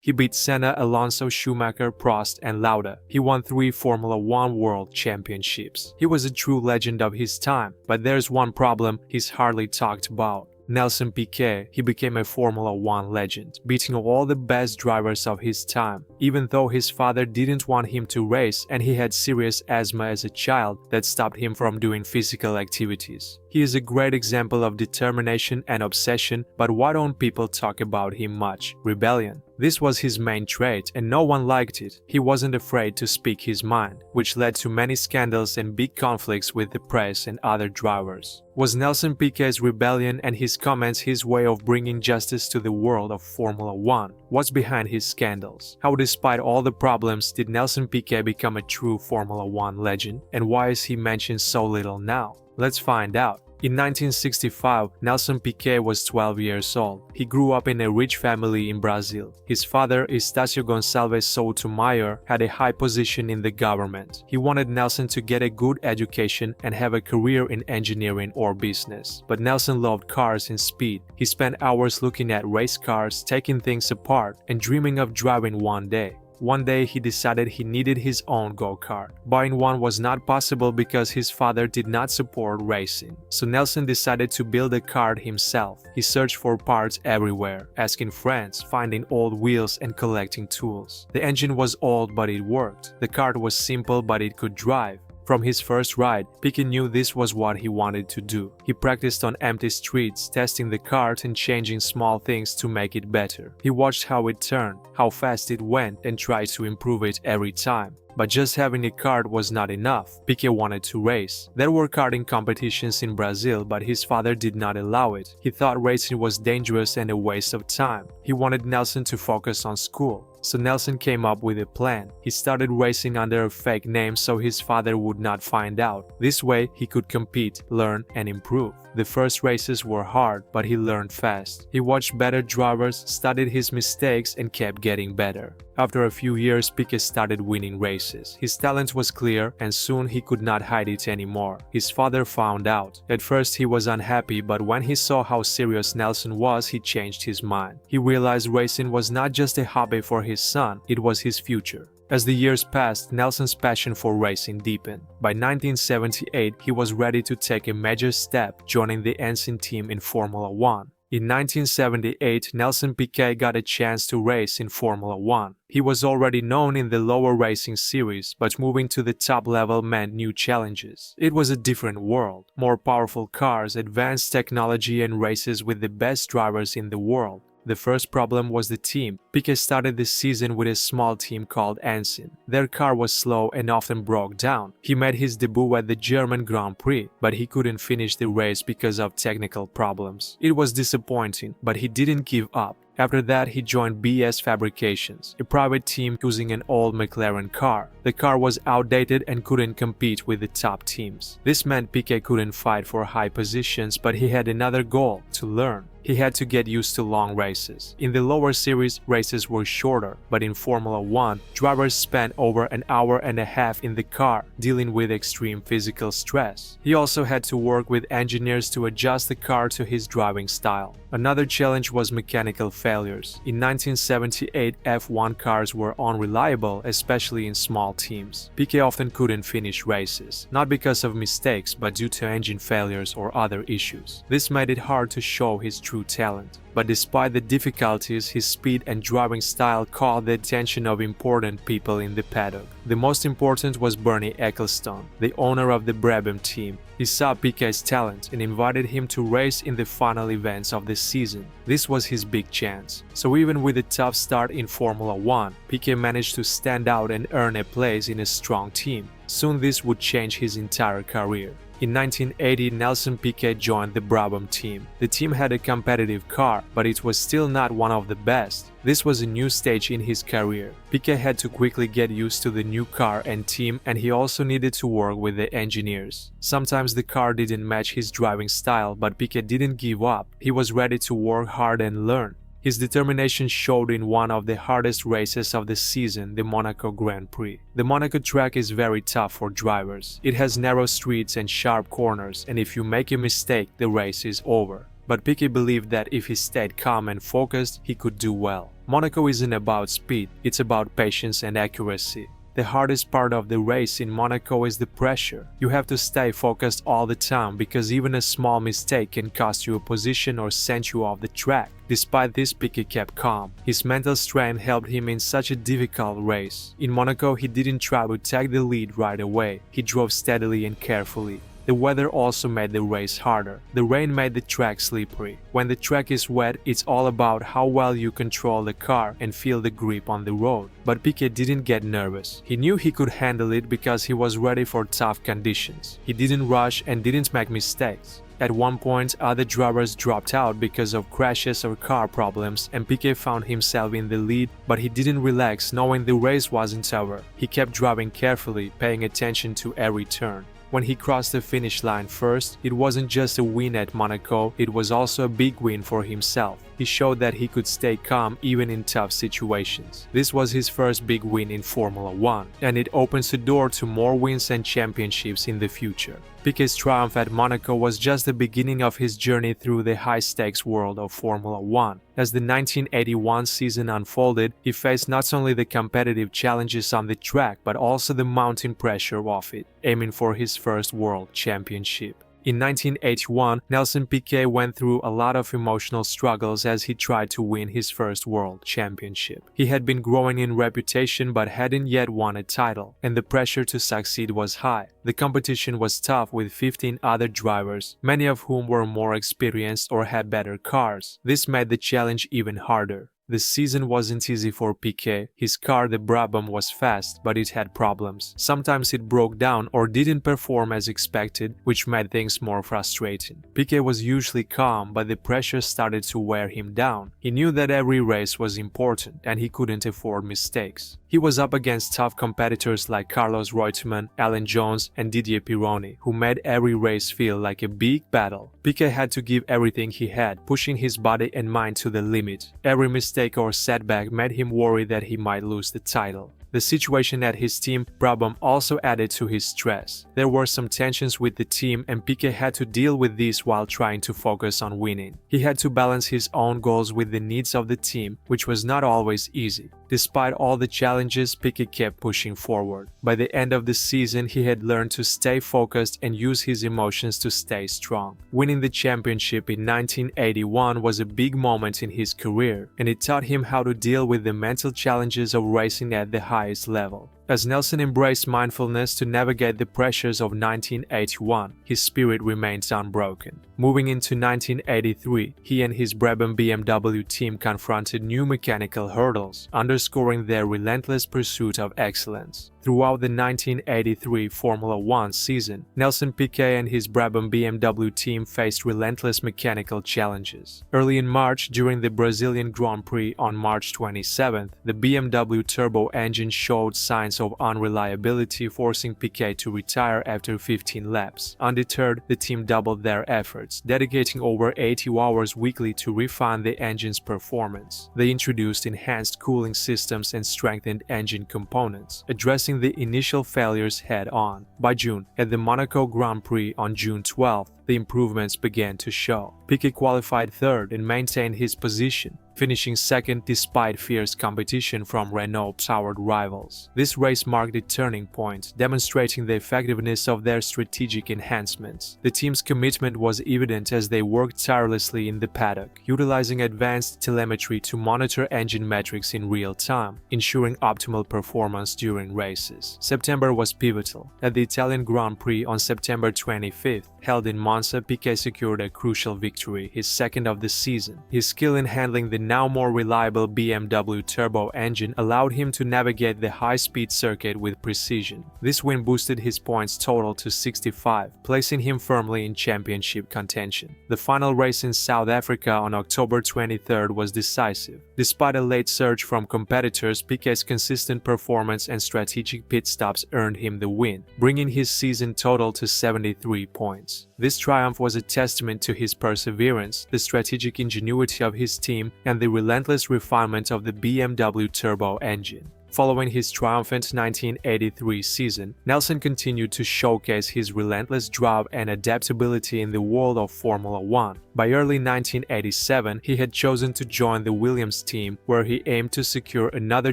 He beat Senna, Alonso, Schumacher, Prost, and Lauda. He won 3 Formula One World Championships. He was a true legend of his time, but there's one problem he's hardly talked about. Nelson Piquet, he became a Formula One legend, beating all the best drivers of his time. Even though his father didn't want him to race and he had serious asthma as a child that stopped him from doing physical activities. He is a great example of determination and obsession, but why don't people talk about him much? Rebellion. This was his main trait and no one liked it. He wasn't afraid to speak his mind, which led to many scandals and big conflicts with the press and other drivers. Was Nelson Piquet's rebellion and his comments his way of bringing justice to the world of Formula One? What's behind his scandals? How, despite all the problems, did Nelson Piquet become a true Formula One legend? And why is he mentioned so little now? Let's find out. In 1965, Nelson Piquet was 12 years old. He grew up in a rich family in Brazil. His father, Estácio Gonçalves Sotomayor, had a high position in the government. He wanted Nelson to get a good education and have a career in engineering or business. But Nelson loved cars and speed. He spent hours looking at race cars, taking things apart, and dreaming of driving one day. One day he decided he needed his own go-kart. Buying one was not possible because his father did not support racing. So Nelson decided to build a kart himself. He searched for parts everywhere, asking friends, finding old wheels and collecting tools. The engine was old but it worked. The kart was simple but it could drive. From his first ride, Piquet knew this was what he wanted to do. He practiced on empty streets, testing the kart and changing small things to make it better. He watched how it turned, how fast it went, and tried to improve it every time. But just having a kart was not enough. Piquet wanted to race. There were karting competitions in Brazil, but his father did not allow it. He thought racing was dangerous and a waste of time. He wanted Nelson to focus on school. So Nelson came up with a plan. He started racing under a fake name so his father would not find out. This way, he could compete, learn, and improve. The first races were hard, but he learned fast. He watched better drivers, studied his mistakes, and kept getting better. After a few years, Piquet started winning races. His talent was clear, and soon he could not hide it anymore. His father found out. At first, he was unhappy, but when he saw how serious Nelson was, he changed his mind. He realized racing was not just a hobby for his son, it was his future. As the years passed, Nelson's passion for racing deepened. By 1978, he was ready to take a major step, joining the Ensign team in Formula One. In 1978, Nelson Piquet got a chance to race in Formula One. He was already known in the lower racing series, but moving to the top level meant new challenges. It was a different world, more powerful cars, advanced technology, and races with the best drivers in the world. The first problem was the team. Piquet started the season with a small team called Ensign. Their car was slow and often broke down. He made his debut at the German Grand Prix, but he couldn't finish the race because of technical problems. It was disappointing, but he didn't give up. After that, he joined BS Fabrications, a private team using an old McLaren car. The car was outdated and couldn't compete with the top teams. This meant Piquet couldn't fight for high positions, but he had another goal: to learn. He had to get used to long races. In the lower series, races were shorter, but in Formula One, drivers spent over an hour and a half in the car, dealing with extreme physical stress. He also had to work with engineers to adjust the car to his driving style. Another challenge was mechanical failures. In 1978, F1 cars were unreliable, especially in small teams. Piquet often couldn't finish races, not because of mistakes, but due to engine failures or other issues. This made it hard to show his true talent. But despite the difficulties, his speed and driving style caught the attention of important people in the paddock. The most important was Bernie Ecclestone, the owner of the Brabham team. He saw Piquet's talent and invited him to race in the final events of the season. This was his big chance. So even with a tough start in Formula One, Piquet managed to stand out and earn a place in a strong team. Soon this would change his entire career. In 1980, Nelson Piquet joined the Brabham team. The team had a competitive car, but it was still not one of the best. This was a new stage in his career. Piquet had to quickly get used to the new car and team, and he also needed to work with the engineers. Sometimes the car didn't match his driving style, but Piquet didn't give up. He was ready to work hard and learn. His determination showed in one of the hardest races of the season, the Monaco Grand Prix. The Monaco track is very tough for drivers. It has narrow streets and sharp corners, and if you make a mistake, the race is over. But Piquet believed that if he stayed calm and focused, he could do well. Monaco isn't about speed, it's about patience and accuracy. The hardest part of the race in Monaco is the pressure. You have to stay focused all the time because even a small mistake can cost you a position or send you off the track. Despite this, Piquet kept calm. His mental strength helped him in such a difficult race. In Monaco, he didn't try to take the lead right away. He drove steadily and carefully. The weather also made the race harder. The rain made the track slippery. When the track is wet, it's all about how well you control the car and feel the grip on the road. But Piquet didn't get nervous. He knew he could handle it because he was ready for tough conditions. He didn't rush and didn't make mistakes. At one point, other drivers dropped out because of crashes or car problems, and Piquet found himself in the lead, but he didn't relax knowing the race wasn't over. He kept driving carefully, paying attention to every turn. When he crossed the finish line first, it wasn't just a win at Monaco, it was also a big win for himself. He showed that he could stay calm even in tough situations. This was his first big win in Formula 1, and it opens the door to more wins and championships in the future. Piquet's triumph at Monaco was just the beginning of his journey through the high-stakes world of Formula 1. As the 1981 season unfolded, he faced not only the competitive challenges on the track but also the mounting pressure of it, aiming for his first world championship. In 1981, Nelson Piquet went through a lot of emotional struggles as he tried to win his first world championship. He had been growing in reputation but hadn't yet won a title, and the pressure to succeed was high. The competition was tough with 15 other drivers, many of whom were more experienced or had better cars. This made the challenge even harder. The season wasn't easy for Piquet. His car, the Brabham, was fast, but it had problems. Sometimes it broke down or didn't perform as expected, which made things more frustrating. Piquet was usually calm, but the pressure started to wear him down. He knew that every race was important, and he couldn't afford mistakes. He was up against tough competitors like Carlos Reutemann, Alan Jones, and Didier Pironi, who made every race feel like a big battle. Piquet had to give everything he had, pushing his body and mind to the limit. Every mistake or setback made him worry that he might lose the title. The situation at his team, Brabham, also added to his stress. There were some tensions with the team, and Piquet had to deal with these while trying to focus on winning. He had to balance his own goals with the needs of the team, which was not always easy. Despite all the challenges, Piquet kept pushing forward. By the end of the season, he had learned to stay focused and use his emotions to stay strong. Winning the championship in 1981 was a big moment in his career, and it taught him how to deal with the mental challenges of racing at the highest level. As Nelson embraced mindfulness to navigate the pressures of 1981, his spirit remains unbroken. Moving into 1983, he and his Brabham BMW team confronted new mechanical hurdles, underscoring their relentless pursuit of excellence. Throughout the 1983 Formula 1 season, Nelson Piquet and his Brabham BMW team faced relentless mechanical challenges. Early in March, during the Brazilian Grand Prix on March 27th, the BMW turbo engine showed signs of unreliability, forcing Piquet to retire after 15 laps. Undeterred, the team doubled their efforts, dedicating over 80 hours weekly to refine the engine's performance. They introduced enhanced cooling systems and strengthened engine components, addressing the initial failures head-on. By June, at the Monaco Grand Prix on June 12th, the improvements began to show. Piquet qualified third and maintained his position, finishing second despite fierce competition from Renault-powered rivals. This race marked a turning point, demonstrating the effectiveness of their strategic enhancements. The team's commitment was evident as they worked tirelessly in the paddock, utilizing advanced telemetry to monitor engine metrics in real time, ensuring optimal performance during races. September was pivotal. At the Italian Grand Prix on September 25th, held in Monza, Piquet secured a crucial victory, his second of the season. His skill in handling the now more reliable BMW turbo engine allowed him to navigate the high-speed circuit with precision. This win boosted his points total to 65, placing him firmly in championship contention. The final race in South Africa on October 23rd was decisive. Despite a late surge from competitors, Piquet's consistent performance and strategic pit stops earned him the win, bringing his season total to 73 points. This triumph was a testament to his perseverance, the strategic ingenuity of his team, and the relentless refinement of the BMW turbo engine. Following his triumphant 1983 season, Nelson continued to showcase his relentless drive and adaptability in the world of Formula One. By early 1987, he had chosen to join the Williams team, where he aimed to secure another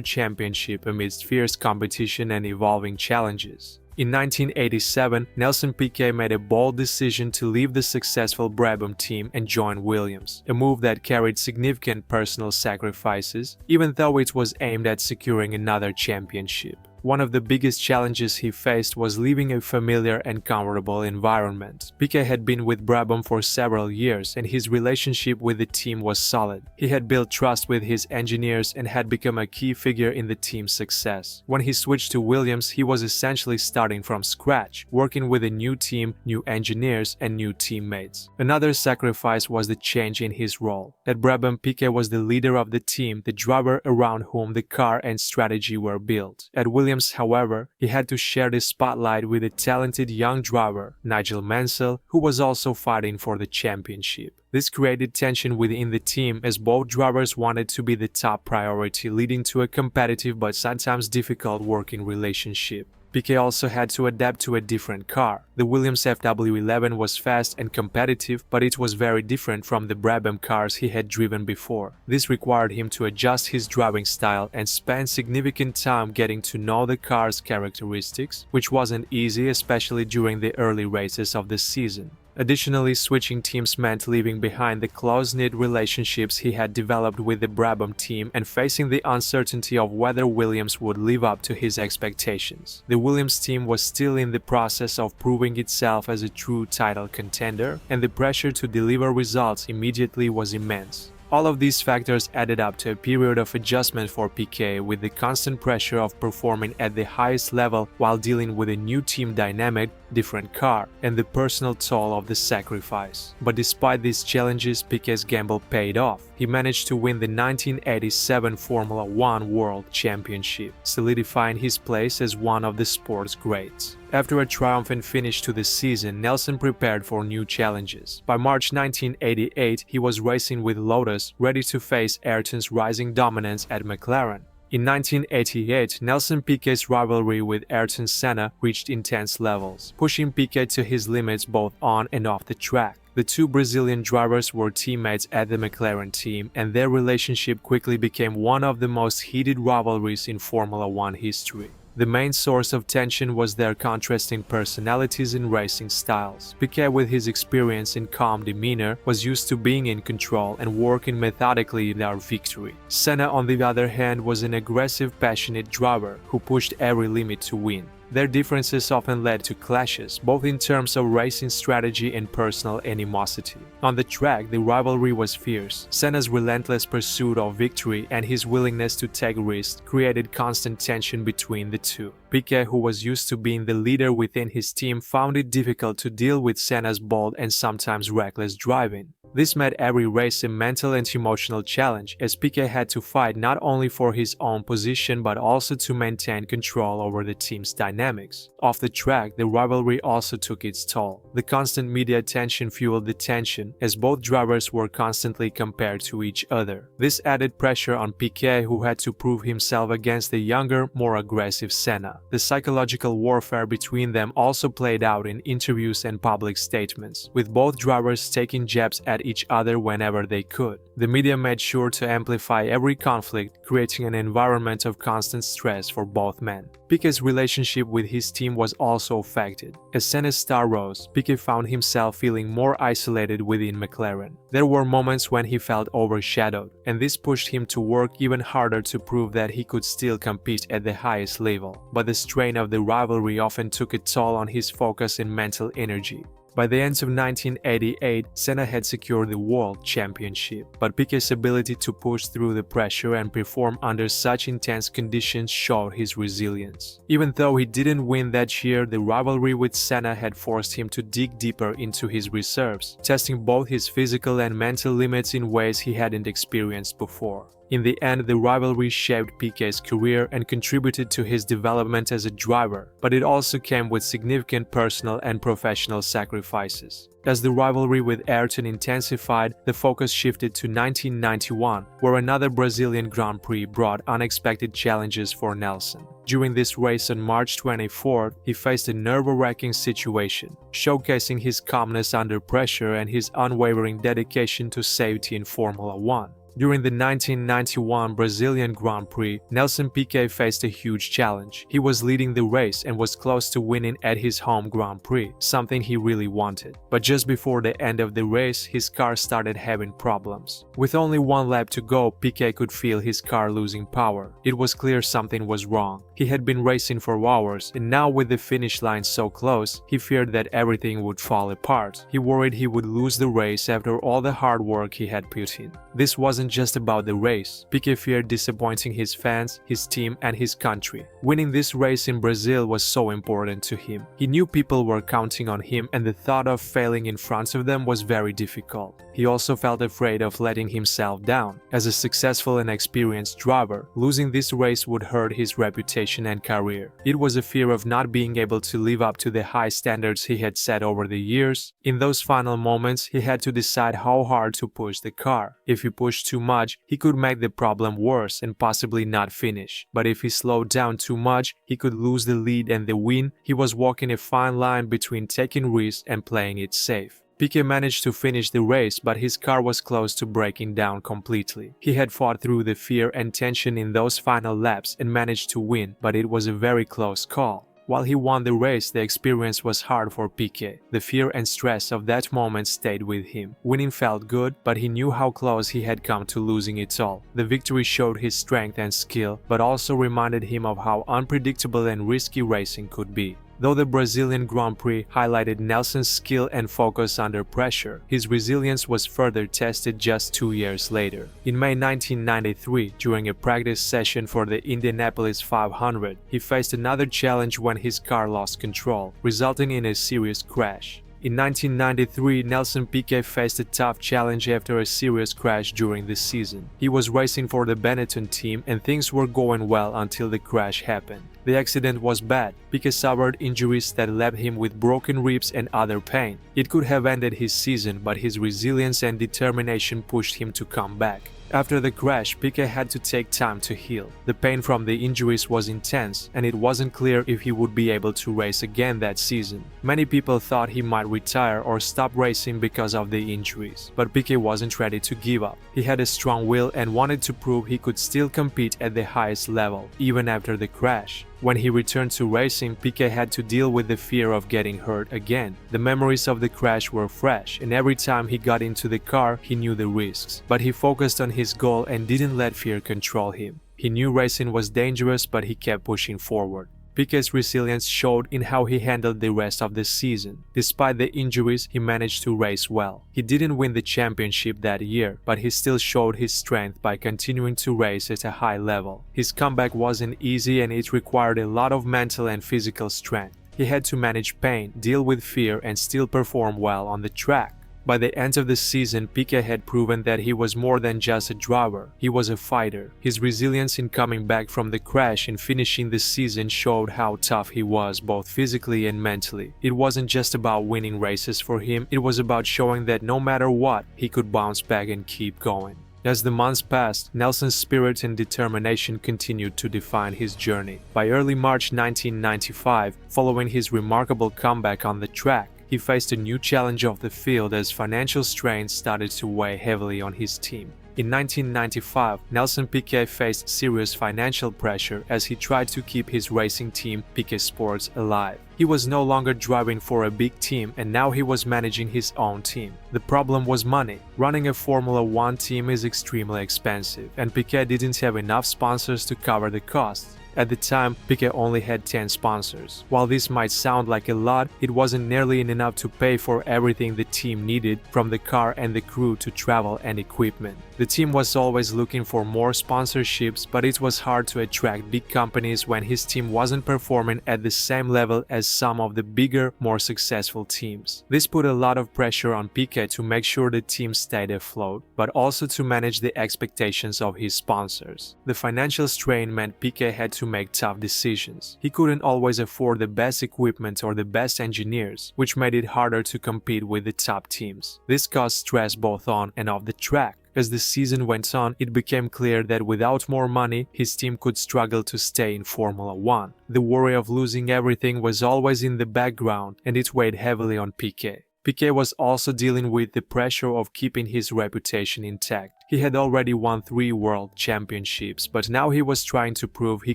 championship amidst fierce competition and evolving challenges. In 1987, Nelson Piquet made a bold decision to leave the successful Brabham team and join Williams, a move that carried significant personal sacrifices, even though it was aimed at securing another championship. One of the biggest challenges he faced was leaving a familiar and comfortable environment. Piquet had been with Brabham for several years, and his relationship with the team was solid. He had built trust with his engineers and had become a key figure in the team's success. When he switched to Williams, he was essentially starting from scratch, working with a new team, new engineers, and new teammates. Another sacrifice was the change in his role. At Brabham, Piquet was the leader of the team, the driver around whom the car and strategy were built. At Williams, however, he had to share the spotlight with a talented young driver, Nigel Mansell, who was also fighting for the championship. This created tension within the team as both drivers wanted to be the top priority, leading to a competitive but sometimes difficult working relationship. Piquet also had to adapt to a different car. The Williams FW11 was fast and competitive, but it was very different from the Brabham cars he had driven before. This required him to adjust his driving style and spend significant time getting to know the car's characteristics, which wasn't easy, especially during the early races of the season. Additionally, switching teams meant leaving behind the close-knit relationships he had developed with the Brabham team and facing the uncertainty of whether Williams would live up to his expectations. The Williams team was still in the process of proving itself as a true title contender, and the pressure to deliver results immediately was immense. All of these factors added up to a period of adjustment for Piquet, with the constant pressure of performing at the highest level while dealing with a new team dynamic, different car, and the personal toll of the sacrifice. But despite these challenges, Piquet's gamble paid off. He managed to win the 1987 Formula One World Championship, solidifying his place as one of the sport's greats. After a triumphant finish to the season, Nelson prepared for new challenges. By March 1988, he was racing with Lotus, ready to face Ayrton's rising dominance at McLaren. In 1988, Nelson Piquet's rivalry with Ayrton Senna reached intense levels, pushing Piquet to his limits both on and off the track. The two Brazilian drivers were teammates at the McLaren team, and their relationship quickly became one of the most heated rivalries in Formula One history. The main source of tension was their contrasting personalities and racing styles. Piquet, with his experience and calm demeanor, was used to being in control and working methodically toward victory. Senna, on the other hand, was an aggressive, passionate driver who pushed every limit to win. Their differences often led to clashes, both in terms of racing strategy and personal animosity. On the track, the rivalry was fierce. Senna's relentless pursuit of victory and his willingness to take risks created constant tension between the two. Piquet, who was used to being the leader within his team, found it difficult to deal with Senna's bold and sometimes reckless driving. This made every race a mental and emotional challenge, as Piquet had to fight not only for his own position but also to maintain control over the team's dynamics. Off the track, the rivalry also took its toll. The constant media attention fueled the tension, as both drivers were constantly compared to each other. This added pressure on Piquet, who had to prove himself against the younger, more aggressive Senna. The psychological warfare between them also played out in interviews and public statements, with both drivers taking jabs at each other whenever they could. The media made sure to amplify every conflict, creating an environment of constant stress for both men. Piquet's relationship with his team was also affected. As Senna's star rose, Piquet found himself feeling more isolated within McLaren. There were moments when he felt overshadowed, and this pushed him to work even harder to prove that he could still compete at the highest level. But the strain of the rivalry often took a toll on his focus and mental energy. By the end of 1988, Senna had secured the World Championship, but Piquet's ability to push through the pressure and perform under such intense conditions showed his resilience. Even though he didn't win that year, the rivalry with Senna had forced him to dig deeper into his reserves, testing both his physical and mental limits in ways he hadn't experienced before. In the end, the rivalry shaped Piquet's career and contributed to his development as a driver, but it also came with significant personal and professional sacrifices. As the rivalry with Ayrton intensified, the focus shifted to 1991, where another Brazilian Grand Prix brought unexpected challenges for Nelson. During this race on March 24th, he faced a nerve-wracking situation, showcasing his calmness under pressure and his unwavering dedication to safety in Formula One. During the 1991 Brazilian Grand Prix, Nelson Piquet faced a huge challenge. He was leading the race and was close to winning at his home Grand Prix, something he really wanted. But just before the end of the race, his car started having problems. With only one lap to go, Piquet could feel his car losing power. It was clear something was wrong. He had been racing for hours, and now with the finish line so close, he feared that everything would fall apart. He worried he would lose the race after all the hard work he had put in. This wasn't just about the race. Piquet feared disappointing his fans, his team, and his country. Winning this race in Brazil was so important to him. He knew people were counting on him, and the thought of failing in front of them was very difficult. He also felt afraid of letting himself down. As a successful and experienced driver, losing this race would hurt his reputation and career. It was a fear of not being able to live up to the high standards he had set over the years. In those final moments, he had to decide how hard to push the car. If he pushed too much, he could make the problem worse and possibly not finish. But if he slowed down too much, he could lose the lead and the win. He was walking a fine line between taking risks and playing it safe. Piquet managed to finish the race, but his car was close to breaking down completely. He had fought through the fear and tension in those final laps and managed to win, but it was a very close call. While he won the race, the experience was hard for Piquet. The fear and stress of that moment stayed with him. Winning felt good, but he knew how close he had come to losing it all. The victory showed his strength and skill, but also reminded him of how unpredictable and risky racing could be. Though the Brazilian Grand Prix highlighted Nelson's skill and focus under pressure, his resilience was further tested just 2 years later. In May 1993, during a practice session for the Indianapolis 500, he faced another challenge when his car lost control, resulting in a serious crash. In 1993, Nelson Piquet faced a tough challenge after a serious crash during the season. He was racing for the Benetton team and things were going well until the crash happened. The accident was bad. Piquet suffered injuries that left him with broken ribs and other pain. It could have ended his season, but his resilience and determination pushed him to come back. After the crash, Piquet had to take time to heal. The pain from the injuries was intense, and it wasn't clear if he would be able to race again that season. Many people thought he might retire or stop racing because of the injuries, but Piquet wasn't ready to give up. He had a strong will and wanted to prove he could still compete at the highest level, even after the crash. When he returned to racing, Piquet had to deal with the fear of getting hurt again. The memories of the crash were fresh, and every time he got into the car, he knew the risks. But he focused on his goal and didn't let fear control him. He knew racing was dangerous, but he kept pushing forward. Piquet's resilience showed in how he handled the rest of the season. Despite the injuries, he managed to race well. He didn't win the championship that year, but he still showed his strength by continuing to race at a high level. His comeback wasn't easy and it required a lot of mental and physical strength. He had to manage pain, deal with fear, and still perform well on the track. By the end of the season, Piquet had proven that he was more than just a driver. He was a fighter. His resilience in coming back from the crash and finishing the season showed how tough he was, both physically and mentally. It wasn't just about winning races for him, it was about showing that no matter what, he could bounce back and keep going. As the months passed, Nelson's spirit and determination continued to define his journey. By early March 1995, following his remarkable comeback on the track, he faced a new challenge of the field as financial strains started to weigh heavily on his team. In 1995, Nelson Piquet faced serious financial pressure as he tried to keep his racing team, Piquet Sports, alive. He was no longer driving for a big team and now he was managing his own team. The problem was money. Running a Formula One team is extremely expensive and Piquet didn't have enough sponsors to cover the costs. At the time, Piquet only had 10 sponsors. While this might sound like a lot, it wasn't nearly enough to pay for everything the team needed, from the car and the crew to travel and equipment. The team was always looking for more sponsorships, but it was hard to attract big companies when his team wasn't performing at the same level as some of the bigger, more successful teams. This put a lot of pressure on Piquet to make sure the team stayed afloat, but also to manage the expectations of his sponsors. The financial strain meant Piquet had to make tough decisions. He couldn't always afford the best equipment or the best engineers, which made it harder to compete with the top teams. This caused stress both on and off the track. As the season went on, it became clear that without more money, his team could struggle to stay in Formula 1. The worry of losing everything was always in the background, and it weighed heavily on Piquet. Piquet was also dealing with the pressure of keeping his reputation intact. He had already won 3 world championships, but now he was trying to prove he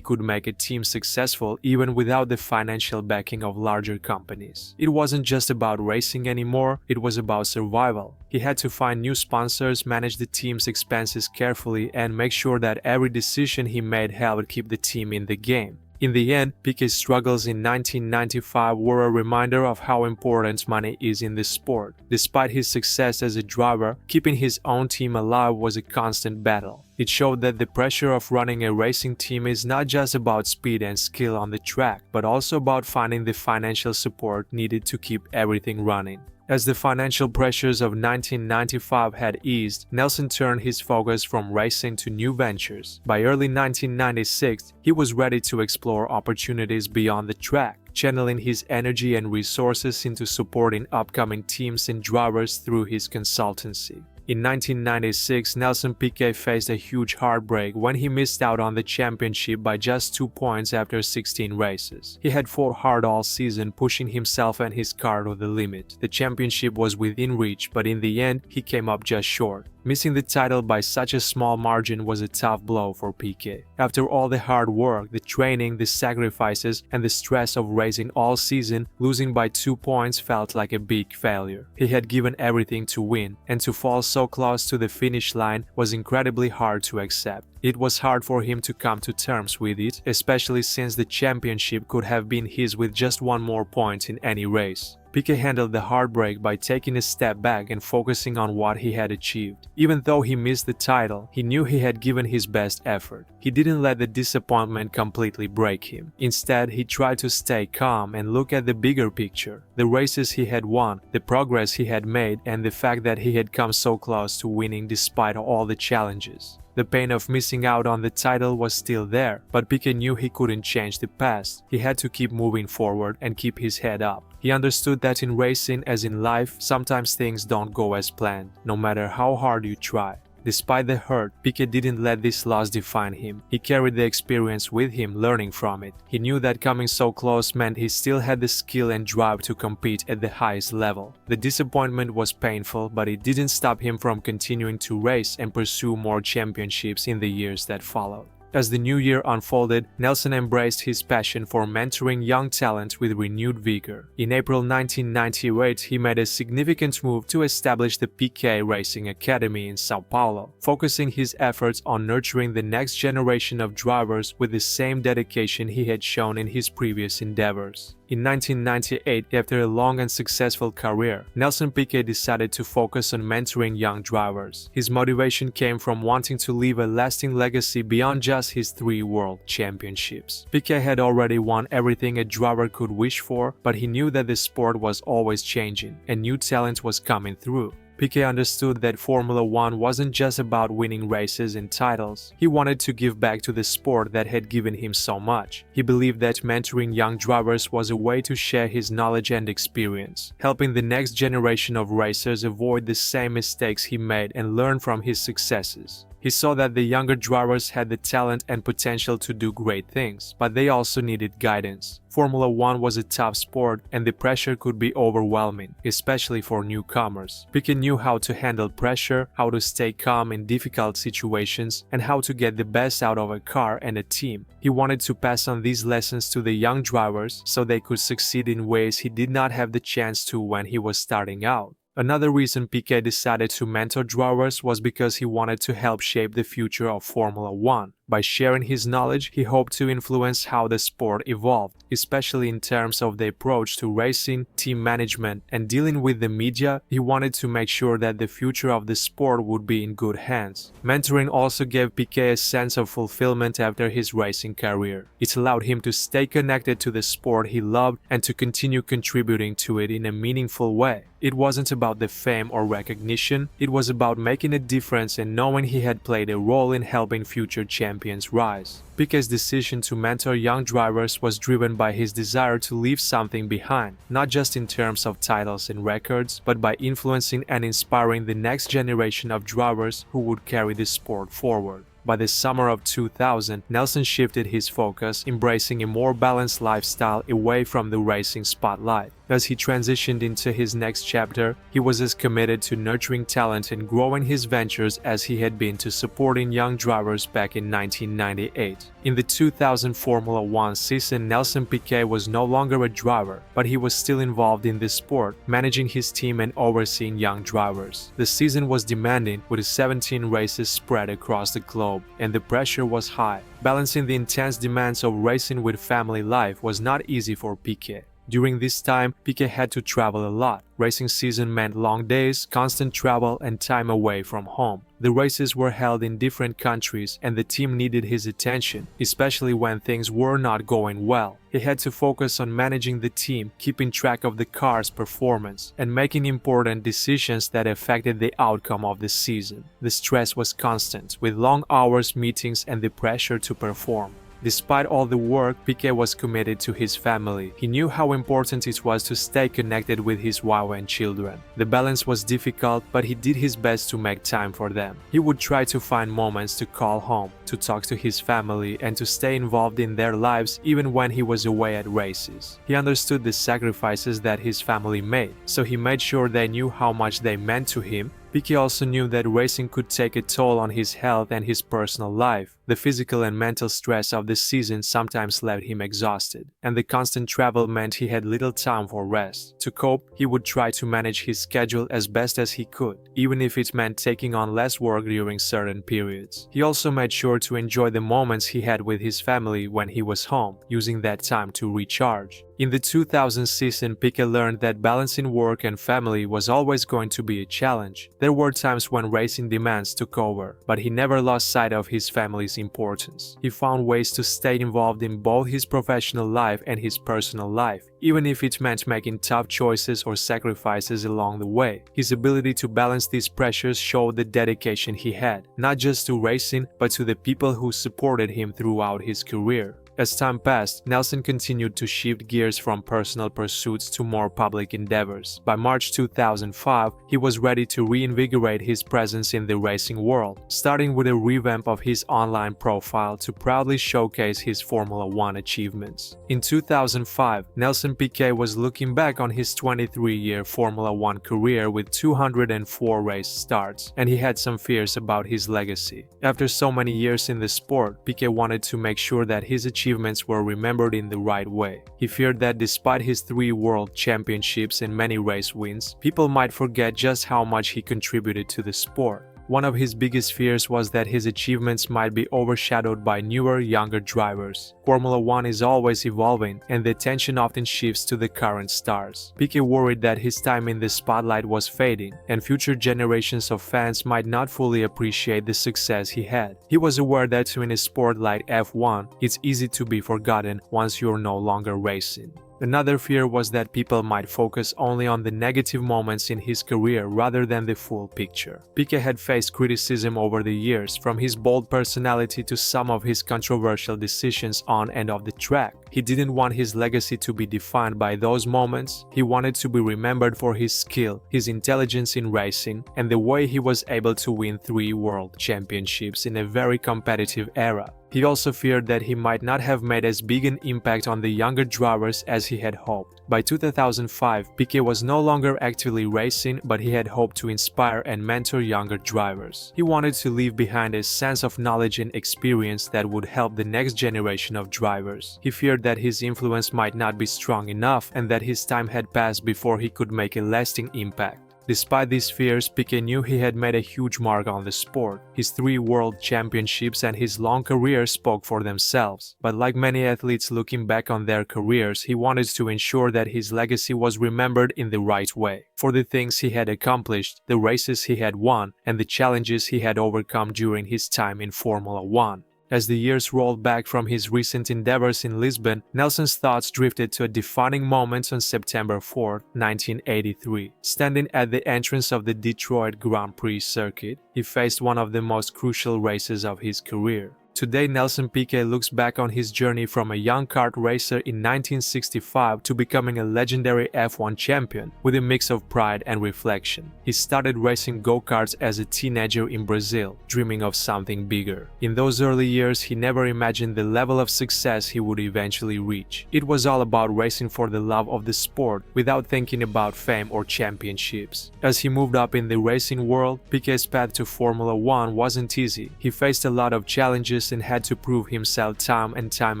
could make a team successful even without the financial backing of larger companies. It wasn't just about racing anymore, it was about survival. He had to find new sponsors, manage the team's expenses carefully, and make sure that every decision he made helped keep the team in the game. In the end, Piquet's struggles in 1995 were a reminder of how important money is in this sport. Despite his success as a driver, keeping his own team alive was a constant battle. It showed that the pressure of running a racing team is not just about speed and skill on the track, but also about finding the financial support needed to keep everything running. As the financial pressures of 1995 had eased, Nelson turned his focus from racing to new ventures. By early 1996, he was ready to explore opportunities beyond the track, channeling his energy and resources into supporting upcoming teams and drivers through his consultancy. In 1996, Nelson Piquet faced a huge heartbreak when he missed out on the championship by just 2 points after 16 races. He had fought hard all season, pushing himself and his car to the limit. The championship was within reach, but in the end, he came up just short. Missing the title by such a small margin was a tough blow for Piquet. After all the hard work, the training, the sacrifices, and the stress of racing all season, losing by 2 points felt like a big failure. He had given everything to win, and to fall so close to the finish line was incredibly hard to accept. It was hard for him to come to terms with it, especially since the championship could have been his with just 1 more point in any race. Piquet handled the heartbreak by taking a step back and focusing on what he had achieved. Even though he missed the title, he knew he had given his best effort. He didn't let the disappointment completely break him. Instead, he tried to stay calm and look at the bigger picture, the races he had won, the progress he had made, and the fact that he had come so close to winning despite all the challenges. The pain of missing out on the title was still there, but Piquet knew he couldn't change the past. He had to keep moving forward and keep his head up. He understood that in racing, as in life, sometimes things don't go as planned, no matter how hard you try. Despite the hurt, Piquet didn't let this loss define him. He carried the experience with him, learning from it. He knew that coming so close meant he still had the skill and drive to compete at the highest level. The disappointment was painful, but it didn't stop him from continuing to race and pursue more championships in the years that followed. As the new year unfolded, Nelson embraced his passion for mentoring young talent with renewed vigor. In April 1998, he made a significant move to establish the Piquet Racing Academy in São Paulo, focusing his efforts on nurturing the next generation of drivers with the same dedication he had shown in his previous endeavors. In 1998, after a long and successful career, Nelson Piquet decided to focus on mentoring young drivers. His motivation came from wanting to leave a lasting legacy beyond just his 3 world championships. Piquet had already won everything a driver could wish for, but he knew that the sport was always changing, and new talent was coming through. Piquet understood that Formula 1 wasn't just about winning races and titles. He wanted to give back to the sport that had given him so much. He believed that mentoring young drivers was a way to share his knowledge and experience, helping the next generation of racers avoid the same mistakes he made and learn from his successes. He saw that the younger drivers had the talent and potential to do great things, but they also needed guidance. Formula 1 was a tough sport, and the pressure could be overwhelming, especially for newcomers. Piquet knew how to handle pressure, how to stay calm in difficult situations, and how to get the best out of a car and a team. He wanted to pass on these lessons to the young drivers so they could succeed in ways he did not have the chance to when he was starting out. Another reason Piquet decided to mentor drivers was because he wanted to help shape the future of Formula 1. By sharing his knowledge, he hoped to influence how the sport evolved, especially in terms of the approach to racing, team management, and dealing with the media. He wanted to make sure that the future of the sport would be in good hands. Mentoring also gave Piquet a sense of fulfillment after his racing career. It allowed him to stay connected to the sport he loved and to continue contributing to it in a meaningful way. It wasn't about the fame or recognition, it was about making a difference and knowing he had played a role in helping future champions rise. Piquet's decision to mentor young drivers was driven by his desire to leave something behind, not just in terms of titles and records, but by influencing and inspiring the next generation of drivers who would carry the sport forward. By the summer of 2000, Nelson shifted his focus, embracing a more balanced lifestyle away from the racing spotlight. As he transitioned into his next chapter, he was as committed to nurturing talent and growing his ventures as he had been to supporting young drivers back in 1998. In the 2000 Formula One season, Nelson Piquet was no longer a driver, but he was still involved in the sport, managing his team and overseeing young drivers. The season was demanding, with 17 races spread across the globe, and the pressure was high. Balancing the intense demands of racing with family life was not easy for Piquet. During this time, Piquet had to travel a lot. Racing season meant long days, constant travel, and time away from home. The races were held in different countries, and the team needed his attention, especially when things were not going well. He had to focus on managing the team, keeping track of the car's performance, and making important decisions that affected the outcome of the season. The stress was constant, with long hours, meetings, and the pressure to perform. Despite all the work, Piquet was committed to his family. He knew how important it was to stay connected with his wife and children. The balance was difficult, but he did his best to make time for them. He would try to find moments to call home, to talk to his family, and to stay involved in their lives even when he was away at races. He understood the sacrifices that his family made, so he made sure they knew how much they meant to him. Piquet also knew that racing could take a toll on his health and his personal life. The physical and mental stress of the season sometimes left him exhausted, and the constant travel meant he had little time for rest. To cope, he would try to manage his schedule as best as he could, even if it meant taking on less work during certain periods. He also made sure to enjoy the moments he had with his family when he was home, using that time to recharge. In the 2000 season, Piquet learned that balancing work and family was always going to be a challenge. There were times when racing demands took over, but he never lost sight of his family's importance. He found ways to stay involved in both his professional life and his personal life, even if it meant making tough choices or sacrifices along the way. His ability to balance these pressures showed the dedication he had, not just to racing, but to the people who supported him throughout his career. As time passed, Nelson continued to shift gears from personal pursuits to more public endeavors. By March 2005, he was ready to reinvigorate his presence in the racing world, starting with a revamp of his online profile to proudly showcase his Formula One achievements. In 2005, Nelson Piquet was looking back on his 23-year Formula One career with 204 race starts, and he had some fears about his legacy. After so many years in the sport, Piquet wanted to make sure that his achievements were remembered in the right way. He feared that despite his 3 world championships and many race wins, people might forget just how much he contributed to the sport. One of his biggest fears was that his achievements might be overshadowed by newer, younger drivers. Formula One is always evolving, and the attention often shifts to the current stars. Piquet worried that his time in the spotlight was fading, and future generations of fans might not fully appreciate the success he had. He was aware that in a sport like F1, it's easy to be forgotten once you're no longer racing. Another fear was that people might focus only on the negative moments in his career rather than the full picture. Piquet had faced criticism over the years, from his bold personality to some of his controversial decisions on and off the track. He didn't want his legacy to be defined by those moments. He wanted to be remembered for his skill, his intelligence in racing, and the way he was able to win 3 world championships in a very competitive era. He also feared that he might not have made as big an impact on the younger drivers as he had hoped. By 2005, Piquet was no longer actively racing, but he had hoped to inspire and mentor younger drivers. He wanted to leave behind a sense of knowledge and experience that would help the next generation of drivers. He feared that his influence might not be strong enough and that his time had passed before he could make a lasting impact. Despite these fears, Piquet knew he had made a huge mark on the sport. His 3 world championships and his long career spoke for themselves. But like many athletes looking back on their careers, he wanted to ensure that his legacy was remembered in the right way. For the things he had accomplished, the races he had won, and the challenges he had overcome during his time in Formula 1. As the years rolled back from his recent endeavors in Lisbon, Nelson's thoughts drifted to a defining moment on September 4, 1983. Standing at the entrance of the Detroit Grand Prix circuit, he faced one of the most crucial races of his career. Today, Nelson Piquet looks back on his journey from a young kart racer in 1965 to becoming a legendary F1 champion with a mix of pride and reflection. He started racing go-karts as a teenager in Brazil, dreaming of something bigger. In those early years, he never imagined the level of success he would eventually reach. It was all about racing for the love of the sport without thinking about fame or championships. As he moved up in the racing world, Piquet's path to Formula 1 wasn't easy. He faced a lot of challenges and had to prove himself time and time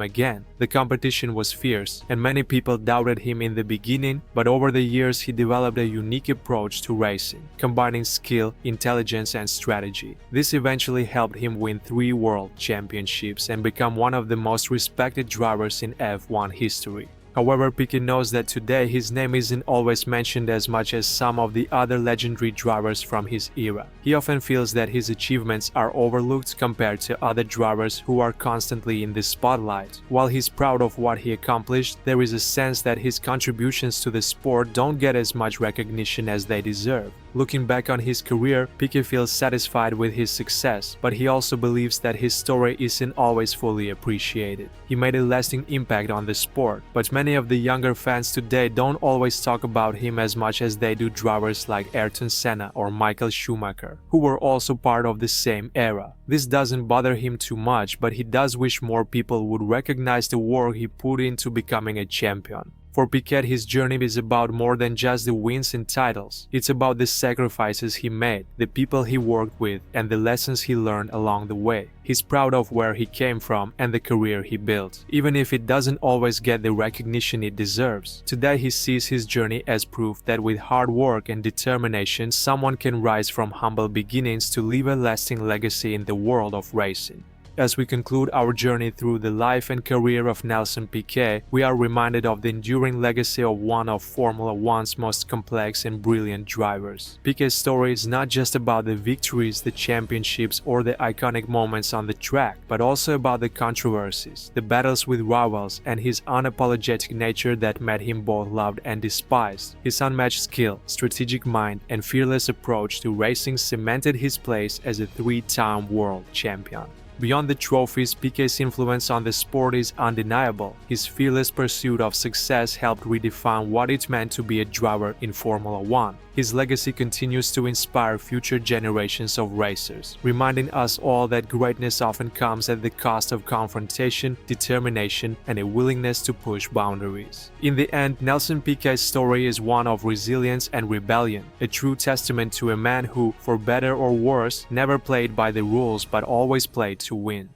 again. The competition was fierce, and many people doubted him in the beginning, but over the years he developed a unique approach to racing, combining skill, intelligence, and strategy. This eventually helped him win 3 world championships and become one of the most respected drivers in F1 history. However, Piquet knows that today his name isn't always mentioned as much as some of the other legendary drivers from his era. He often feels that his achievements are overlooked compared to other drivers who are constantly in the spotlight. While he's proud of what he accomplished, there is a sense that his contributions to the sport don't get as much recognition as they deserve. Looking back on his career, Piquet feels satisfied with his success, but he also believes that his story isn't always fully appreciated. He made a lasting impact on the sport, but many of the younger fans today don't always talk about him as much as they do drivers like Ayrton Senna or Michael Schumacher, who were also part of the same era. This doesn't bother him too much, but he does wish more people would recognize the work he put into becoming a champion. For Piquet, his journey is about more than just the wins and titles. It's about the sacrifices he made, the people he worked with, and the lessons he learned along the way. He's proud of where he came from and the career he built, even if it doesn't always get the recognition it deserves. Today, he sees his journey as proof that with hard work and determination, someone can rise from humble beginnings to leave a lasting legacy in the world of racing. As we conclude our journey through the life and career of Nelson Piquet, we are reminded of the enduring legacy of one of Formula 1's most complex and brilliant drivers. Piquet's story is not just about the victories, the championships, or the iconic moments on the track, but also about the controversies, the battles with rivals, and his unapologetic nature that made him both loved and despised. His unmatched skill, strategic mind, and fearless approach to racing cemented his place as a 3-time world champion. Beyond the trophies, Piquet's influence on the sport is undeniable. His fearless pursuit of success helped redefine what it meant to be a driver in Formula 1. His legacy continues to inspire future generations of racers, reminding us all that greatness often comes at the cost of confrontation, determination, and a willingness to push boundaries. In the end, Nelson Piquet's story is one of resilience and rebellion, a true testament to a man who, for better or worse, never played by the rules but always played to win.